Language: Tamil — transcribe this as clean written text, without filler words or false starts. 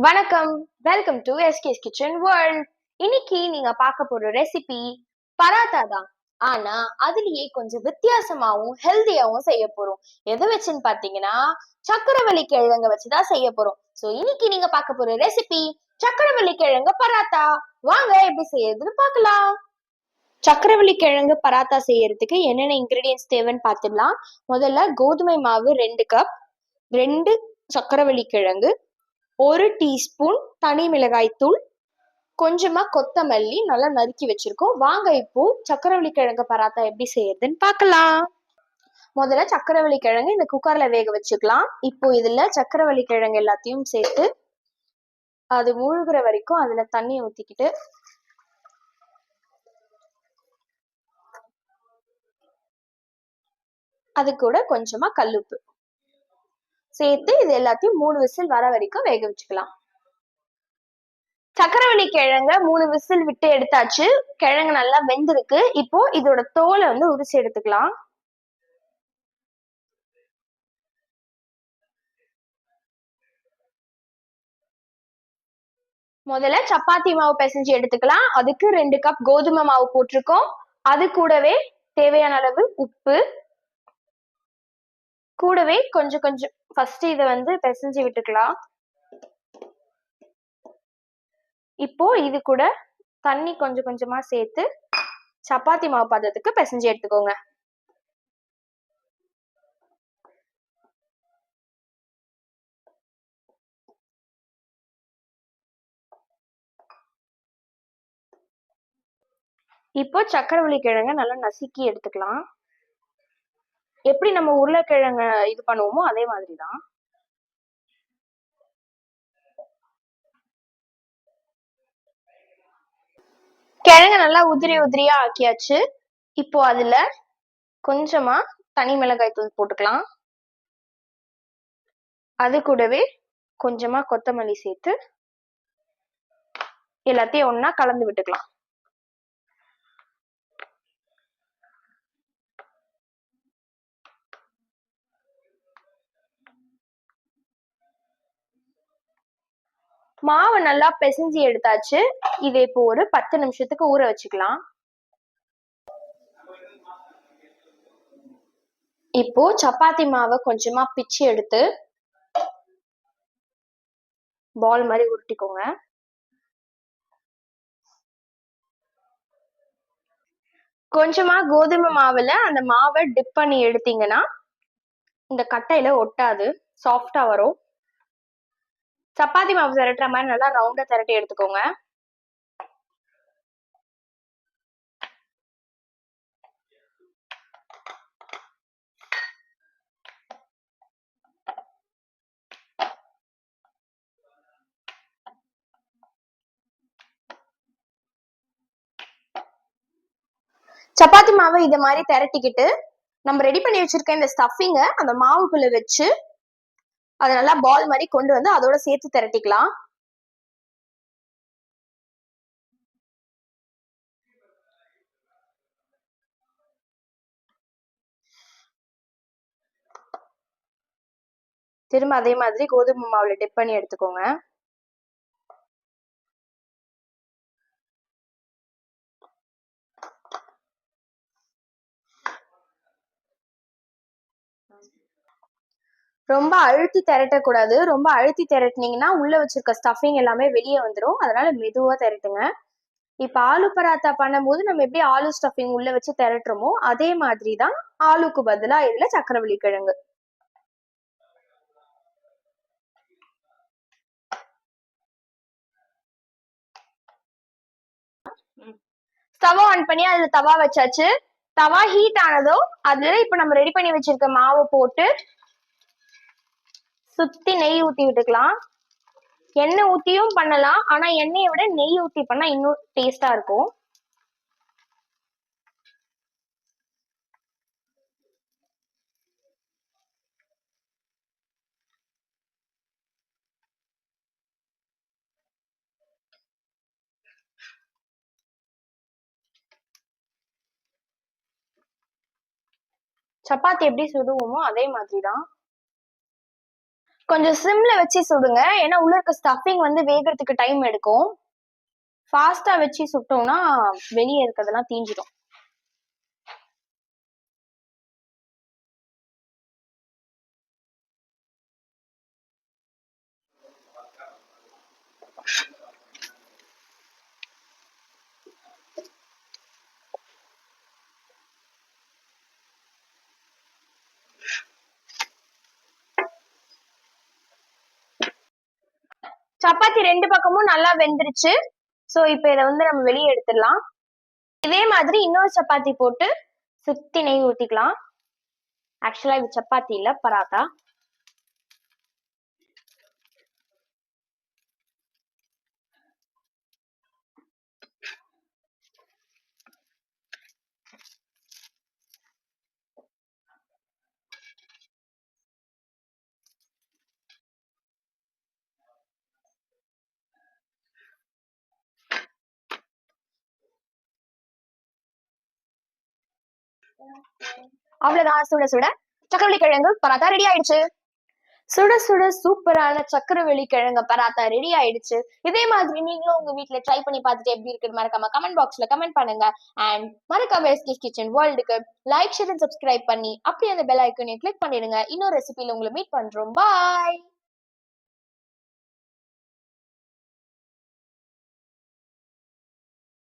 வணக்கம். Welcome to SK's kitchen world. இன்னைக்கு நீங்க பார்க்க போற ரெசிபி பராத்தா தான். ஆனா அதுலயே கொஞ்சம் வித்தியாசமாவும் ஹெல்தியாவும் செய்ய போறோம். எதை வச்சுன்னு பாத்தீங்கன்னா சக்கரவள்ளி கிழங்க வச்சுதான் செய்ய போறோம். சோ இன்னைக்கு நீங்க பார்க்க போற ரெசிபி சக்கரவள்ளி கிழங்கு பராத்தா. வாங்க எப்படி செய்யறதுன்னு பார்க்கலாம். சக்கரவள்ளி கிழங்கு பராத்தா செய்யறதுக்கு என்னென்ன இன்கிரீடியன்ஸ் தேவைன்னு பார்த்துடலாம். முதல்ல கோதுமை மாவு 2 கப், 2 சக்கரவள்ளி கிழங்கு, 1 டீஸ்பூன் தனி மிளகாய் தூள், கொஞ்சமா கொத்தமல்லி நல்லா நறுக்கி வச்சிருக்கோம். வாங்க இப்போ சக்கரவள்ளி கிழங்கு பராத்தா எப்படி செய்யறதுன்னு பார்க்கலாம். முதல்ல சக்கரவள்ளி கிழங்கு இந்த குக்கர்ல வேக வச்சுக்கலாம். இப்போ இதுல சக்கரவள்ளி கிழங்கு எல்லாத்தையும் சேர்த்து அது மூழ்கிற வரைக்கும் அதுல தண்ணி ஊத்திக்கிட்டு அது கூட கொஞ்சமா கல்லுப்பு சேர்த்து இது எல்லாத்தையும் 3 விசில் வர வரைக்கும் வேக வச்சுக்கலாம். சக்கரவள்ளி கிழங்க 3 விசில் விட்டு எடுத்தாச்சு. கிழங்கு நல்லா வெந்திருக்கு. இப்போ இதோட தோலை உரிச்சு எடுத்துக்கலாம். முதல்ல சப்பாத்தி மாவு பிசைஞ்சு எடுத்துக்கலாம். அதுக்கு 2 கப் கோதுமை மாவு போட்டிருக்கோம். அது கூடவே தேவையான அளவு உப்பு, கூடவே கொஞ்சம் கொஞ்சம் ஃபர்ஸ்ட் இதை பிசைஞ்சு விட்டுக்கலாம். இப்போ இது கூட தண்ணி கொஞ்சம் கொஞ்சமா சேர்த்து சப்பாத்தி மாவு பதத்துக்கு பிசைஞ்சு எடுத்துக்கோங்க. இப்போ சக்கரவள்ளி கிழங்க நல்லா நசுக்கி எடுத்துக்கலாம். எப்படி நம்ம உருளைக்கிழங்க இது பண்ணுவோமோ அதே மாதிரிதான். கிழங்க நல்லா உதிரி உதிரியா ஆக்கியாச்சு. இப்போ அதுல கொஞ்சமா தனி மிளகாய் தூள் போட்டுக்கலாம். அது கூடவே கொஞ்சமா கொத்தமல்லி சேர்த்து எல்லாத்தையும் ஒண்ணா கலந்து விட்டுக்கலாம். மாவு நல்லா பிசைஞ்சு எடுத்தாச்சு. இதை இப்போ ஒரு 10 நிமிஷத்துக்கு ஊற வச்சுக்கலாம். இப்போ சப்பாத்தி மாவை கொஞ்சமா பிச்சு எடுத்து பால் மாதிரி உருட்டிக்கோங்க. கொஞ்சமா கோதுமை மாவுல அந்த மாவை டிப் பண்ணி எடுத்தீங்கன்னா இந்த கட்டையில ஒட்டாது, சாஃப்டா வரும். சப்பாத்தி மாவு திரட்டுற மாதிரி நல்லா ரவுண்டா திரட்டி எடுத்துக்கோங்க. சப்பாத்தி மாவை இதை மாதிரி திரட்டிக்கிட்டு நம்ம ரெடி பண்ணி வச்சிருக்க இந்த ஸ்டஃபிங்க அந்த மாவுக்குள்ள வச்சு அதை நல்லா பால் மாதிரி கொண்டு வந்து அதோட சேர்த்து திரட்டிக்கலாம். திரும்ப அதே மாதிரி கோதுமை மாவுல டிப் பண்ணி எடுத்துக்கோங்க. ரொம்ப அழுத்தி திரட்டக்கூடாது. ரொம்ப அழுத்தி திரட்டினீங்கன்னா உள்ள வச்சிருக்க ஸ்டஃபிங் எல்லாமே வெளியே வந்துடும். அதனால மெதுவா திரட்டுங்க. இப்ப ஆலு பராத்தா பண்ணும்போது நம்ம எப்படி ஆலு ஸ்டஃபிங் உள்ள வச்சு திரட்டுறோமோ அதே மாதிரிதான் ஆலுக்கு பதிலா இதுல சக்கரவள்ளி கிழங்கு. ஸ்டவ் ஆன் பண்ணி அதுல தவா வச்சாச்சு. தவா ஹீட் ஆனதும் அதுல இப்ப நம்ம ரெடி பண்ணி வச்சிருக்க மாவு போட்டு சுத்தி நெய் ஊத்தி விட்டுக்கலாம். எண்ணெய் ஊத்தியும் பண்ணலாம். ஆனா எண்ணெயை விட நெய் ஊத்தி பண்ணா இன்னும் டேஸ்டா இருக்கும். சப்பாத்தி எப்படி சுடுவோமோ அதே மாதிரிதான். கொஞ்சம் சிம்ல வச்சு சுடுங்க, ஏன்னா உள்ள இருக்க ஸ்டஃபிங் வந்து வேகறதுக்கு டைம் எடுக்கும். ஃபாஸ்டா வச்சு சுட்டோம்னா வெளியே இருக்கிறதெல்லாம் தீஞ்சிடும். சப்பாத்தி 2 பக்கமும் நல்லா வெந்துருச்சு. சோ இப்போ இதை வந்து நம்ம வெளியே எடுத்துடலாம். இதே மாதிரி இன்னொரு சப்பாத்தி போட்டு சுத்தி நெய் ஊத்திக்கலாம். ஆக்சுவலா இது சப்பாத்தி இல்ல, பராத்தா. அவ்வளவுதான், சுட சுட சக்கரவள்ளி கிழங்கு பராத்தா ரெடி ஆயிடுச்சு. சுட சுட சூப்பரான சக்கரவள்ளி கிழங்கு பராத்தா ரெடி ஆயிடுச்சு. இதே மாதிரி நீங்களும் உங்க வீட்ல ட்ரை பண்ணி பார்த்துட்டு எப்படி இருக்குன்னு மறக்காம கமெண்ட் பாக்ஸ்ல கமெண்ட் பண்ணுங்க. அண்ட் மறக்காம எஸ்கேஸ் கிச்சன் வேர்ல்டுக்கு லைக் ஷேர் அண்ட் சப்ஸ்கிரைப் பண்ணி அப்படியே அந்த பெல் ஐக்கனையும் கிளிக் பண்ணிடுங்க. இன்னொரு ரெசிபில உங்களை மீட் பண்றோம். பாய்.